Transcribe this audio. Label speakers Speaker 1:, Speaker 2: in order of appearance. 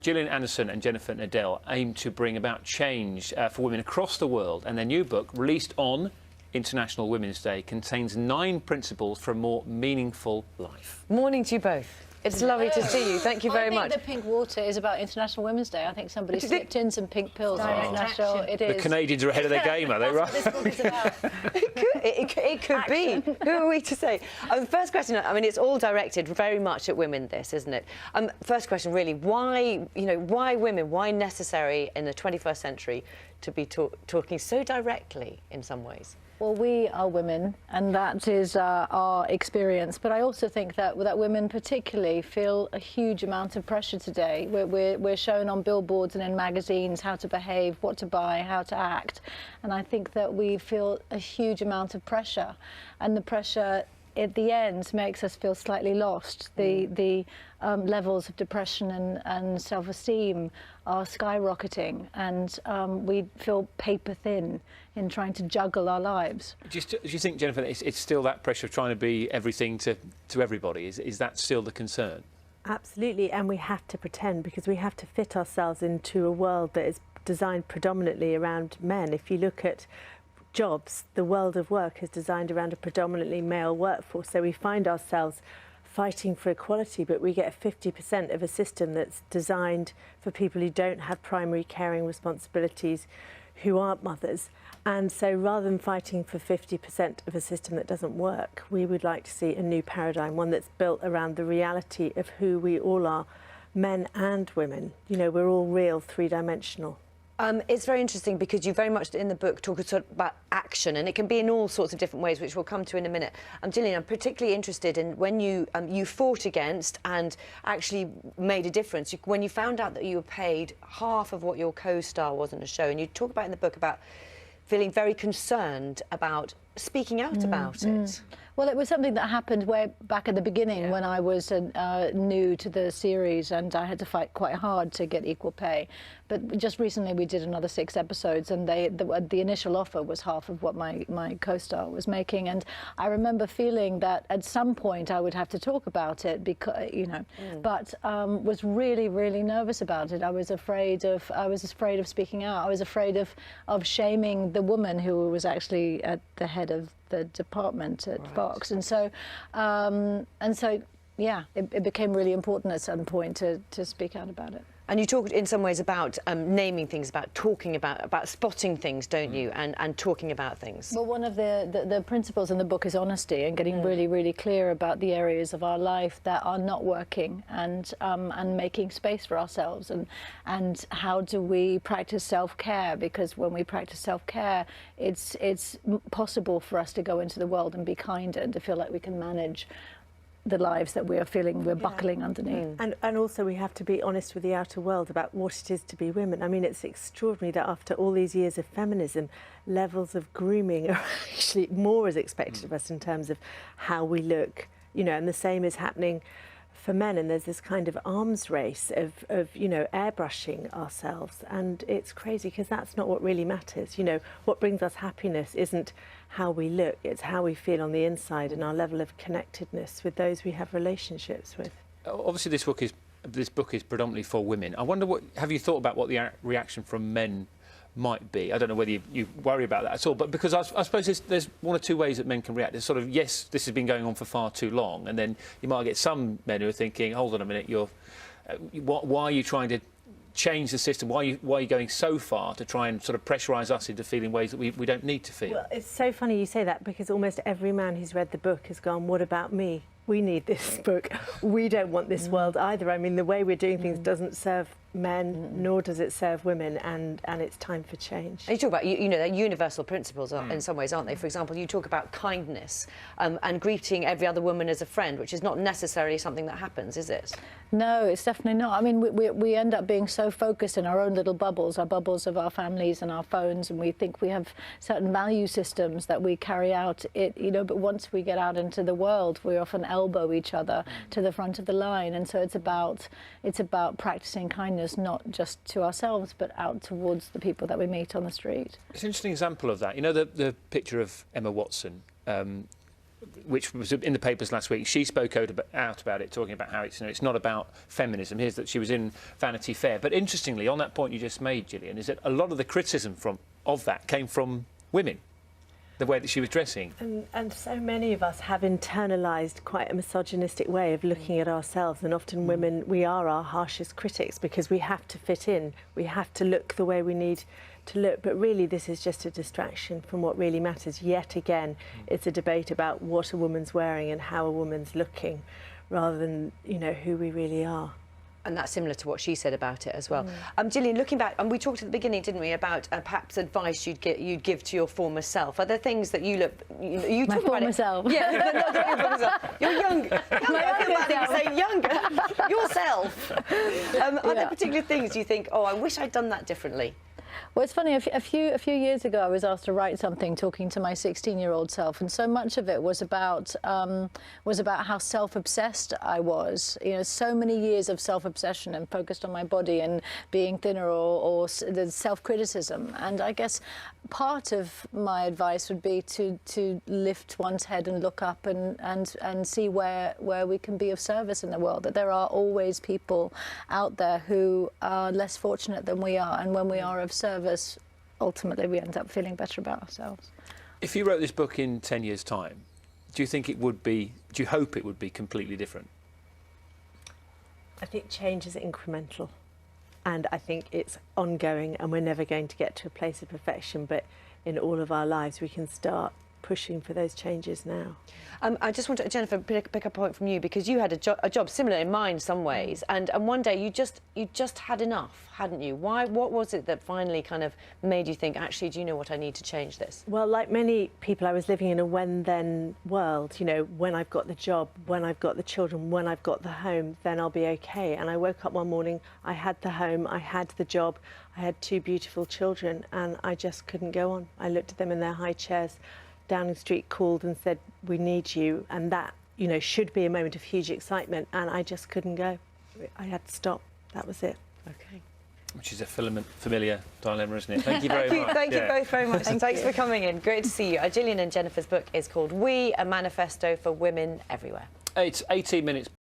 Speaker 1: Gillian and Jennifer Nadel aim to bring about change for women across the world, and their new book, released on International Women's Day, contains 9 principles for a more meaningful life.
Speaker 2: Morning to you both. It's lovely to see you. Thank you very much.
Speaker 3: I think the pink water is about International Women's Day. I think somebody slipped in some pink pills on International. It is.
Speaker 1: The Canadians are ahead of their game, are they, right?
Speaker 3: That's what this book is about.
Speaker 2: It could be. Who are we to say? First question, I mean, it's all directed very much at women, this, isn't it? First question, really, why women? Why necessary in the 21st century to be talking so directly in some ways?
Speaker 3: Well, we are women, and that is our experience. But I also think that women particularly feel a huge amount of pressure today. We're shown on billboards and in magazines how to behave, what to buy, how to act. And I think that we feel a huge amount of pressure. And the pressure at the end makes us feel slightly lost. The levels of depression and self-esteem are skyrocketing, and we feel paper thin in trying to juggle our lives. Do
Speaker 1: you think, Jennifer, it's still that pressure of trying to be everything to everybody? Is that still the concern?
Speaker 4: Absolutely, and we have to pretend, because we have to fit ourselves into a world that is designed predominantly around men. If you look at jobs, the world of work is designed around a predominantly male workforce, so we find ourselves fighting for equality, but we get 50% of a system that's designed for people who don't have primary caring responsibilities, who aren't mothers. And so rather than fighting for 50% of a system that doesn't work, we would like to see a new paradigm, one that's built around the reality of who we all are, men and women. You know, we're all real, three-dimensional.
Speaker 2: It's very interesting because you very much in the book talk sort of about action, and it can be in all sorts of different ways, which we'll come to in a minute. Gillian, I'm particularly interested in when you fought against and actually made a difference. When you found out that you were paid half of what your co-star was in a show, and you talk about in the book about feeling very concerned about speaking out about it.
Speaker 3: Well, it was something that happened way back at the beginning when I was new to the series, and I had to fight quite hard to get equal pay. But just recently we did another 6 episodes, and the initial offer was half of what my co-star was making. And I remember feeling that at some point I would have to talk about it, because but was really, really nervous about it. I was afraid of speaking out. I was afraid of shaming the woman who was actually at the head of the department at Fox, and so yeah, it became really important at some point to speak out about it.
Speaker 2: And you talked in some ways about naming things, about talking about spotting things, don't you, and talking about things.
Speaker 3: Well, one of the principles in the book is honesty, and getting really, really clear about the areas of our life that are not working, and making space for ourselves, and how do we practice self-care, because when we practice self-care, it's possible for us to go into the world and be kinder, and to feel like we can manage the lives that we are feeling we're buckling underneath.
Speaker 4: And also we have to be honest with the outer world about what it is to be women. I mean, it's extraordinary that after all these years of feminism, levels of grooming are actually more is expected of us in terms of how we look, you know, and the same is happening for men, and there's this kind of arms race of you know, airbrushing ourselves, and it's crazy because that's not what really matters. You know, what brings us happiness isn't how we look, it's how we feel on the inside and our level of connectedness with those we have relationships with.
Speaker 1: Obviously this book is predominantly for women. I wonder, have you thought about what the reaction from men might be? I don't know whether you worry about that at all, but because I suppose there's 1 or 2 ways that men can react. There's sort of, yes, this has been going on for far too long, and then you might get some men who are thinking, hold on a minute, why are you trying to change the system? Why are you going so far to try and sort of pressurise us into feeling ways that we don't need to feel?
Speaker 4: Well, it's so funny you say that, because almost every man who's read the book has gone, what about me? We need this book. We don't want this world either. I mean, the way we're doing things doesn't serve men, nor does it serve women, and it's time for change.
Speaker 2: And you talk about, you know, they're universal principles in some ways, aren't they? For example, you talk about kindness and greeting every other woman as a friend, which is not necessarily something that happens, is it?
Speaker 3: No, it's definitely not. I mean, we end up being so focused in our own little bubbles, our bubbles of our families and our phones, and we think we have certain value systems that we carry out, but once we get out into the world, we often elbow each other to the front of the line, and so it's about practicing kindness, not just to ourselves, but out towards the people that we meet on the street.
Speaker 1: It's an interesting example of that. You know, the picture of Emma Watson, which was in the papers last week, she spoke out about it, talking about how it's, it's not about feminism. Here's that she was in Vanity Fair. But interestingly, on that point you just made, Gillian, is that a lot of the criticism of that came from women, the way that she was dressing.
Speaker 4: And so many of us have internalised quite a misogynistic way of looking at ourselves, and often women, we are our harshest critics because we have to fit in, we have to look the way we need to look, but really this is just a distraction from what really matters. Yet again, it's a debate about what a woman's wearing and how a woman's looking, rather than, you know, who we really are.
Speaker 2: And that's similar to what she said about it as well. Gillian, looking back, and we talked at the beginning, didn't we, about perhaps advice you'd give to your former self. Are there things that you look... You
Speaker 3: My
Speaker 2: talk
Speaker 3: former
Speaker 2: about it.
Speaker 3: self.
Speaker 2: Yeah, no, not your former self. You're younger. I feel bad even saying younger. Yourself. Are there particular things you think, oh, I wish I'd done that differently?
Speaker 3: Well, it's funny, a few years ago I was asked to write something talking to my 16-year-old self, and so much of it was about how self-obsessed I was. You know, so many years of self-obsession and focused on my body and being thinner, or the self-criticism. And I guess part of my advice would be to lift one's head and look up and see where we can be of service in the world, that there are always people out there who are less fortunate than we are, and when we are of service, ultimately we end up feeling better about ourselves.
Speaker 1: If you wrote this book in 10 years' time, do you think it would be, do you hope it would be completely different?
Speaker 4: I think change is incremental, and I think it's ongoing, and we're never going to get to a place of perfection, but in all of our lives we can start pushing for those changes now.
Speaker 2: I just want to, Jennifer, pick a point from you, because you had a job similar in mine some ways, and one day you just had enough, hadn't you? Why? What was it that finally kind of made you think, actually, do you know what, I need to change this?
Speaker 4: Well, like many people, I was living in a when-then world. You know, when I've got the job, when I've got the children, when I've got the home, then I'll be okay. And I woke up one morning, I had the home, I had the job, I had 2 beautiful children, and I just couldn't go on. I looked at them in their high chairs. Downing Street called and said, we need you, and that, you know, should be a moment of huge excitement, and I just couldn't go. I had to stop. That was it.
Speaker 2: Okay.
Speaker 1: Which is a familiar dilemma, isn't it? Thank you very much.
Speaker 2: Thank you both very much. Thanks for coming in. Great to see you. Gillian and Jennifer's book is called We, a Manifesto for Women Everywhere.
Speaker 1: It's 18 minutes